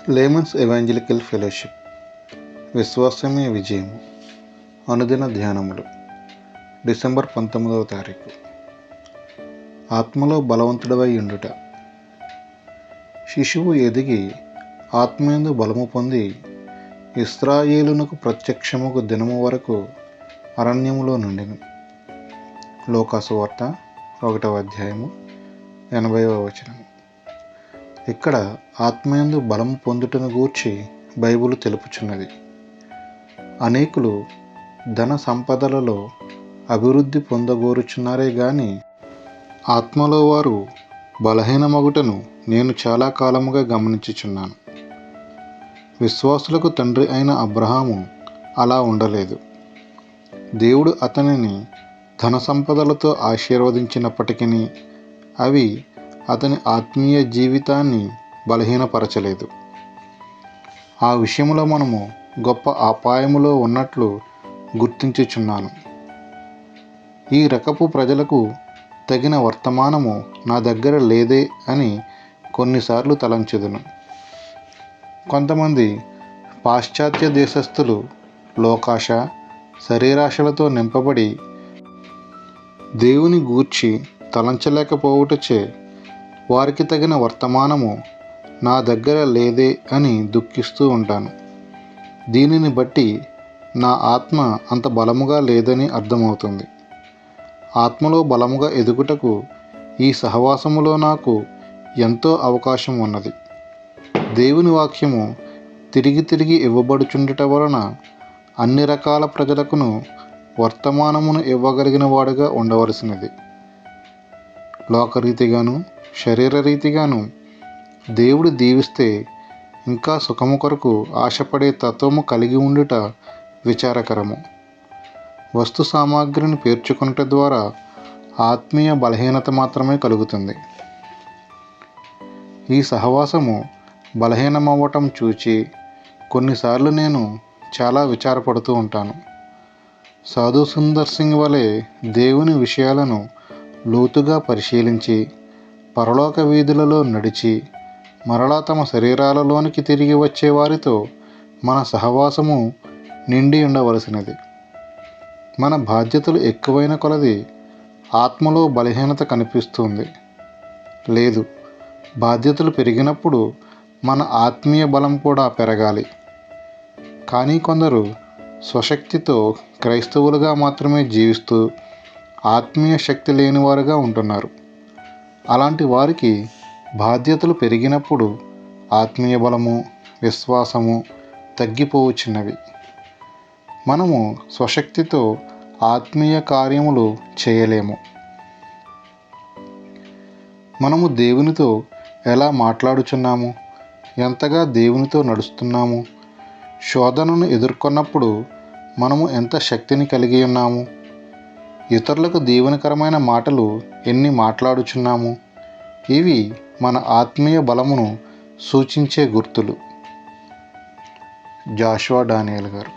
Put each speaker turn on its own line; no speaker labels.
Layman's evangelical fellowship విశ్వాసమే విజయము అనుదిన ధ్యానములు December 19వ తారీఖు. ఆత్మలో బలవంతుడవై ఉండుట. శిశువు ఎదిగి ఆత్మయందు బలము పొంది ఇశ్రాయేలునకు ప్రత్యక్షముకు దినము వరకు అరణ్యములో నుండెను. లోకాసు వార్త 1వ అధ్యాయము 80వ వచనం. ఇక్కడ ఆత్మయందు బలము పొందుటను గూర్చి బైబిలు తెలుపుచున్నది. అనేకులు ధన సంపదలలో అభివృద్ధి పొందగోరుచున్నారే గాని ఆత్మలో వారు బలహీనమగుటను నేను చాలా కాలముగా గమనించుచున్నాను. విశ్వాసులకు తండ్రి అయిన అబ్రహాము అలా ఉండలేదు. దేవుడు అతనిని ధన సంపదలతో ఆశీర్వదించినప్పటికీ అవి అతని ఆత్మీయ జీవితాన్ని బలహీనపరచలేదు. ఆ విషయంలో మనము గొప్ప అపాయములో ఉన్నట్లు గుర్తించుచున్నాను. ఈ రకపు ప్రజలకు తగిన వర్తమానము నా దగ్గర లేదే అని కొన్నిసార్లు తలంచెదను. కొంతమంది పాశ్చాత్య దేశస్థులు లోకాశ, శరీరాశలతో నింపబడి దేవుని గూర్చి తలంచలేకపోవుటచే వారికి తగిన వర్తమానము నా దగ్గర లేదే అని దుఃఖిస్తూ ఉంటాను. దీనిని బట్టి నా ఆత్మ అంత బలముగా లేదని అర్థమవుతుంది. ఆత్మలో బలముగా ఎదుగుటకు ఈ సహవాసములో నాకు ఎంతో అవకాశం ఉన్నది. దేవుని వాక్యము తిరిగి తిరిగి ఇవ్వబడుచుండుట వలన అన్ని రకాల ప్రజలకును వర్తమానమును ఇవ్వగలిగిన వాడుగా ఉండవలసినది. లోకరీతిగాను శరీరరీతిగాను దేవుడు దీవిస్తే ఇంకా సుఖము కొరకు ఆశపడే తత్వము కలిగి ఉండుట విచారకరము. వస్తు సామాగ్రిని పేర్చుకొనుట ద్వారా ఆత్మీయ బలహీనత మాత్రమే కలుగుతుంది. ఈ సహవాసము బలహీనమవ్వటం చూచి కొన్నిసార్లు నేను చాలా విచారపడుతూ ఉంటాను. సాధు సుందర్ సింగ్ వలె దేవుని విషయాలను లోతుగా పరిశీలించి పరలోక వీధులలో నడిచి మరలా తమ శరీరాలలోనికి తిరిగి వచ్చే వారితో మన సహవాసము నిండి ఉండవలసినది. మన బాధ్యతలు ఎక్కువైన కొలది ఆత్మలో బలహీనత కనిపిస్తుంది. లేదు, బాధ్యతలు పెరిగినప్పుడు మన ఆత్మీయ బలం కూడా పెరగాలి. కానీ కొందరు స్వశక్తితో క్రైస్తవులుగా మాత్రమే జీవిస్తూ ఆత్మీయ శక్తి లేనివారుగా ఉంటున్నారు. అలాంటి వారికి బాధ్యతలు పెరిగినప్పుడు ఆత్మీయ బలము, విశ్వాసము తగ్గిపోవచ్చున్నవి. మనము స్వశక్తితో ఆత్మీయ కార్యములు చేయలేము. మనము దేవునితో ఎలా మాట్లాడుచున్నాము, ఎంతగా దేవునితో నడుస్తున్నాము, శోధనను ఎదుర్కొన్నప్పుడు మనము ఎంత శక్తిని కలిగి ఉన్నాము, ఇతరులకు దీవెనకరమైన మాటలు ఎన్ని మాట్లాడుచున్నాము, ఇవి మన ఆత్మీయ బలమును సూచించే గుర్తులు. జాషువా డానియల్ గారు.